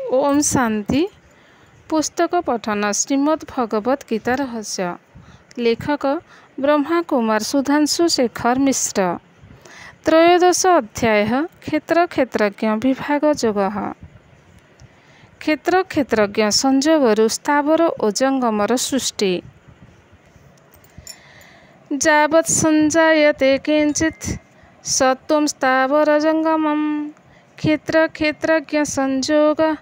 ओम शांति। पुस्तक पठन श्रीमद् भगवत गीता रहस्य। लेखक ब्रह्मा कुमार सुधांशु शेखर मिश्र। त्रयोदश अध्याय क्षेत्र क्षेत्रज्ञ विभाग जोग। क्षेत्र क्षेत्रज्ञ संजोगरु स्थावर ओ जंगमर सृष्टि। जावत् संजायते किंचित् सत्वं स्थावर जंगमं क्षेत्र क्षेत्रज्ञ संजोग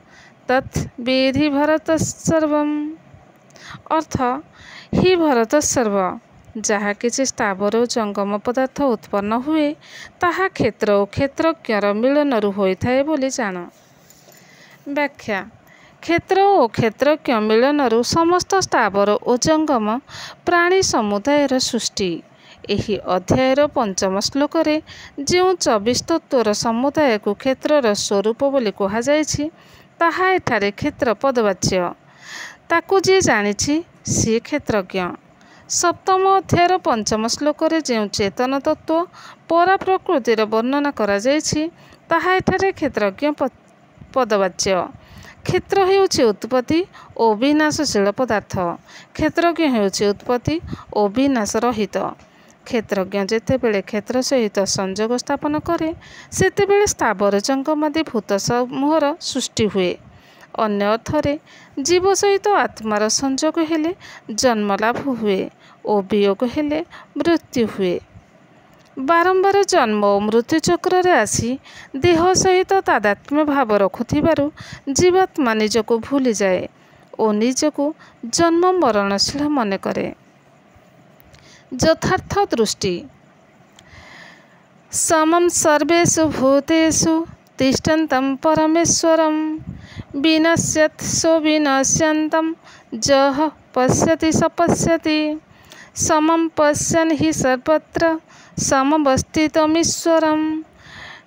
तत् विधि भरत सर्वम। अर्थ, ही भरत सर्व जहा किछि स्थावर ओ जंगम पदार्थ उत्पन्न हुए ताहा क्षेत्र ओ क्षेत्रज्ञर मिलनरु होइथाए बोली जान। व्याख्या। क्षेत्र ओ क्षेत्रज्ञ मिलनरु समस्त स्थावर ओ जंगम प्राणी समुदायर सृष्टि। एही अध्यायर पंचम श्लोक रे जो 24 तत्वर समुदाय को क्षेत्रर स्वरूप बोली कहा जायछि ताहा एठारे क्षेत्र पदवाच्य। ताकू जी जानिछि सी क्षेत्रज्ञ। सप्तम अध्यायर पंचम श्लोक रे जो चेतन तत्व परा प्रकृतिर वर्णना करा जायछि ताहा एठारे क्षेत्रज्ञ पदवाच्य। क्षेत्र हेउछि उत्पत्ति ओ विनाशशील पदार्थ। क्षेत्रज्ञ हेउछि उत्पत्ति ओ विनाश रहित। क्षेत्रज्ञ जेतेबेले क्षेत्र सहित संयोग स्थापन करे सेतेबेले स्थावर जंगमादि भूत समूहर सृष्टि हुए। अन्य अर्थरे जीव सहित आत्मार संयोग हेले जन्म लाभ हुए ओ वियोग हेले मृत्यु हुए। बारंबार जन्म और मृत्यु चक्र रे आसी देह सहित तादात्म्य भाव रखुथिबारु जीवात्मा निजको भूली जाए ओ निजको जन्म मरणशील मन करे। यथार्थ दृष्टि। समं सर्वेषु भूतेषु तिष्ठन्तं परमेश्वरं विनश्यत् सो विनश्यन्तं जः पश्यति स पश्यति। समं पश्यन् हि सर्वत्र समवस्थितमीश्वरं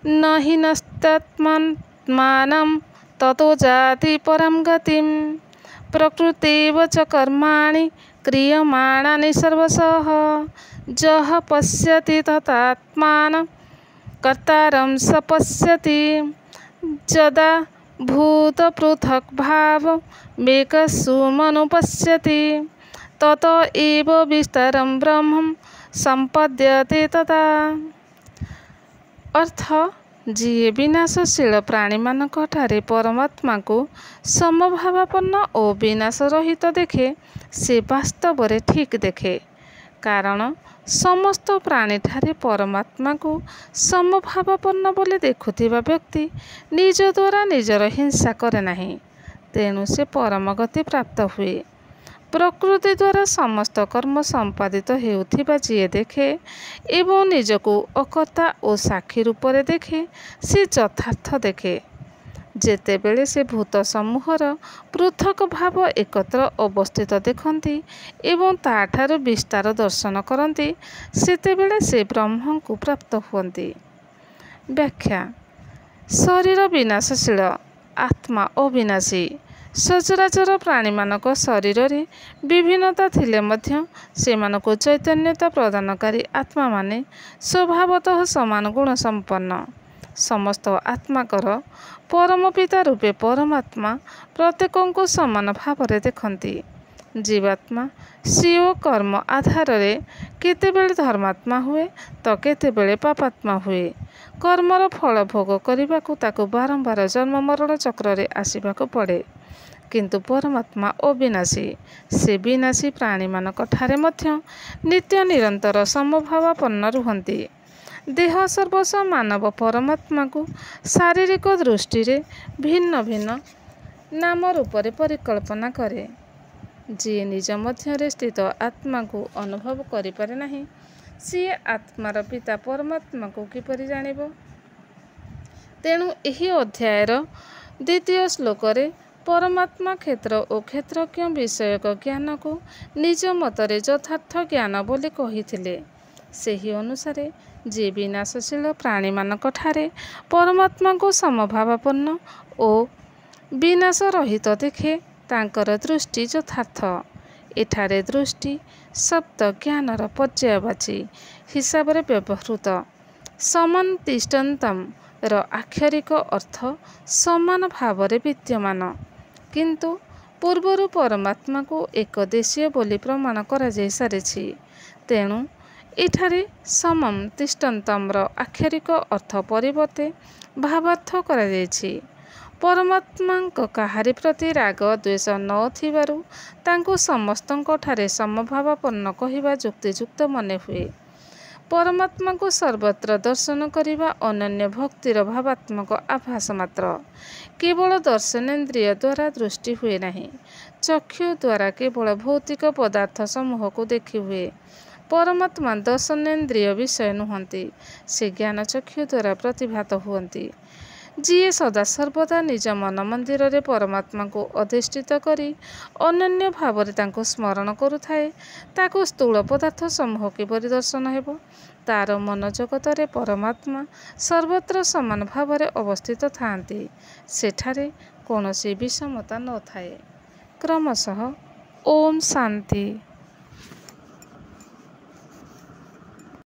न हि नस्त्यात्मानं ततो जाति परं गतिं। प्रकृतेव च कर्माणि क्रियमाणानि सर्वशः जः पश्यति तथात्मानं कर्तारं स पश्यति। यदा भूत पृथक् भावमेकस्सुमनुपश्यति तत एव विस्तरं ब्रह्मं संपद्यते तदा। अर्थ, जिए विनाशशील प्राणी मानक ठारे परमात्मा को समभावापन्न और विनाश रहित देखे से वास्तव रे ठीक देखे। कारण समस्त प्राणी ठारे परमात्मा को समभावापन्न बोले देखुथिबा व्यक्ति निज द्वारा निजर हिंसा करे नाही, तेणु से परम गति प्राप्त हुए। प्रकृति द्वारा समस्त कर्म संपादित हेउथिबा जिए देखे एवं निजको अकर्ता और साक्षी रूपरे देखे से यथार्थ देखे। जेतेबेले से भूत समूहर पृथक भाव एकत्र अवस्थित देखती एवं ताठारु विस्तार दर्शन करती सेतेबेले से ब्रह्म को प्राप्त हुअन्ति। व्याख्या। शरीर विनाशशील, आत्मा अविनाशी। सचराचर प्राणी मानक शरीर रे विभिन्नता थिले मध्य सेमानको चैतन्यता प्रदानकारी आत्मा माने स्वभावतः समान गुण संपन्न। समस्त आत्माकर परम पिता रूपे परमात्मा प्रत्येक समान भाव देखती। जीवात्मा स्वीय कर्म आधार रे केतेबेले धर्मात्मा हुए तो केतेबेले पापात्मा हुए। कर्मर फल भोग करने ताकू बारंबार जन्म मरण चक्र रे आसिबाको पड़े। किंतु परमात्मा अविनाशी। से विनाशी प्राणी मानक ठारे मध्य नित्य निरंतर समभावापन्न रुहंती। देह सर्वस्व मानव परमात्मा को शारीरिक दृष्टि रे भिन्न भिन्न नाम रूपरे परिकल्पना करे। जी निज मध्य स्थित आत्मा को अनुभव करिपारे नाही, सी आत्मार पिता परमात्मा को किपरि जानिब। तेणु एही अध्यायर द्वितीय श्लोक रे परमात्मा क्षेत्र और क्षेत्रज्ञ विषयक ज्ञान को निज मतरे यथार्थ ज्ञान बोली कहिथिले। सेही अनुसारे जे विनाशशील प्राणी मानक ठारे परमात्मा को समभावापन्न और विनाश रहित देखे तांकर दृष्टि यथार्थ। एठारे दृष्टि शब्द ज्ञानर पर्यायवाची हिसाब रे व्यवहृत। समं तिष्ठन्तं ର ଆକ୍ଷରିକ ଅର୍ଥ ସମାନ ଭାବରେ ବିଦ୍ୟମାନ, କିନ୍ତୁ ପୂର୍ବରୁ ପରମାତ୍ମାକୁ ଏକଦେଶୀୟ ବୋଲି ପ୍ରମାଣ କରାଯାଇ ସାରିଛି। ତେଣୁ ଏଠାରେ ସମମ୍ ତିଷ୍ଠନ୍ତମ୍ର ଆକ୍ଷରିକ ଅର୍ଥ ପରିବର୍ତ୍ତେ ଭାବାର୍ଥ କରାଯାଇଛି। ପରମାତ୍ମାଙ୍କ କାହାରି ପ୍ରତି ରାଗ ଦ୍ୱେଷ ନ ଥିବାରୁ ତାଙ୍କୁ ସମସ୍ତଙ୍କଠାରେ ସମଭାବାପନ୍ନ କହିବା ଯୁକ୍ତିଯୁକ୍ତ ମନେହୁଏ। ପରମାତ୍ମାକୁ ସର୍ବତ୍ର ଦର୍ଶନ କରିବା ଅନନ୍ୟ ଭକ୍ତିର ଭାବାତ୍ମକ ଆଭାସ ମାତ୍ର। କେବଳ ଦର୍ଶନେନ୍ଦ୍ରିୟ ଦ୍ୱାରା ଦୃଷ୍ଟି ହୁଏ ନାହିଁ। ଚକ୍ଷୁ ଦ୍ୱାରା କେବଳ ଭୌତିକ ପଦାର୍ଥ ସମୂହକୁ ଦେଖି ହୁଏ। ପରମାତ୍ମା ଦର୍ଶନେନ୍ଦ୍ରିୟ ବିଷୟ ନୁହନ୍ତି, ସେ ଜ୍ଞାନଚକ୍ଷୁ ଦ୍ୱାରା ପ୍ରତିଭାତ ହୁଅନ୍ତି। ଯିଏ ସଦାସର୍ବଦା ନିଜ ମନ ମନ୍ଦିରରେ ପରମାତ୍ମାକୁ ଅଧିଷ୍ଠିତ କରି ଅନନ୍ୟ ଭାବରେ ତାଙ୍କୁ ସ୍ମରଣ କରୁଥାଏ, ତାକୁ ସ୍ଥୂଳ ପଦାର୍ଥ ସମୂହ କିପରି ଦର୍ଶନ ହେବ? ତାର ମନ ଜଗତରେ ପରମାତ୍ମା ସର୍ବତ୍ର ସମାନ ଭାବରେ ଅବସ୍ଥିତ ଥାଆନ୍ତି। ସେଠାରେ କୌଣସି ବିଷମତା ନଥାଏ। କ୍ରମଶଃ ଓମ୍ ଶାନ୍ତି।